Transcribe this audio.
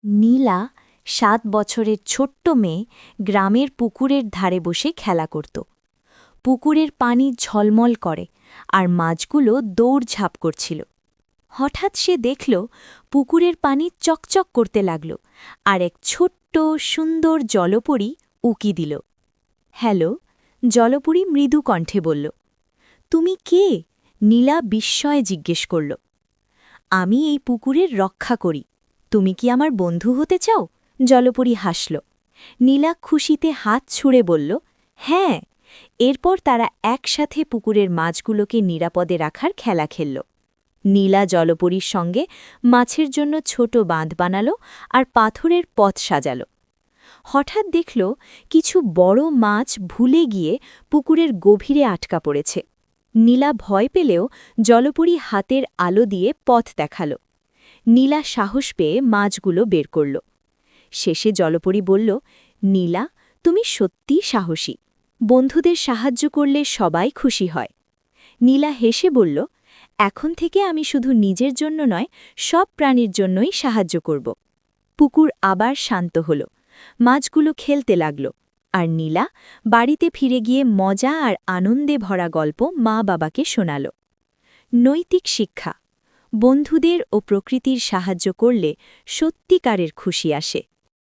নীলা ৭ বছরের ছোট্ট মেয়ে গ্রামের পুকুরের ধারে বসে খেলা করত। পুকুরের পানি ঝলমল করে আর মাছগুলো দৌড়ঝাঁপ করছিল। হঠাৎ সে দেখল পুকুরের পানি চকচক করতে লাগল আর এক ছোট্ট সুন্দর জলপরী উকি দিল। হ্যালো, জলপরী মৃদু কণ্ঠে বলল। তুমি কে? নীলা বিস্ময়ে জিজ্ঞেস করল। আমি এই পুকুরের রক্ষা করি। তুমি কি আমার বন্ধু হতে চাও? জলপরী হাসল। নীলা খুশিতে হাত ছুঁড়ে বলল, হ্যাঁ। এরপর তারা একসাথে পুকুরের মাছগুলোকে নিরাপদে রাখার খেলা খেলল। নীলা জলপরীর সঙ্গে মাছের জন্য ছোট বাঁধ বানাল আর পাথরের পথ সাজাল। হঠাৎ দেখল কিছু বড় মাছ ভুলে গিয়ে পুকুরের গভীরে আটকা পড়েছে। নীলা ভয় পেলেও জলপরী হাতের আলো দিয়ে পথ দেখাল। নীলা সাহস পেয়ে মাছগুলো বের করল। শেষে জলপরী বলল, নীলা, তুমি সত্যিই সাহসী। বন্ধুদের সাহায্য করলে সবাই খুশি হয়। নীলা হেসে বলল, এখন থেকে আমি শুধু নিজের জন্য নয়, সব প্রাণীর জন্যই সাহায্য করব। পুকুর আবার শান্ত হল, মাছগুলো খেলতে লাগল, আর নীলা বাড়িতে ফিরে গিয়ে মজা আর আনন্দে ভরা গল্প মা-বাবাকে শোনাল। নৈতিক শিক্ষা: বন্ধুদের ও প্রকৃতির সাহায্য করলে সত্যিকারের খুশি আসে।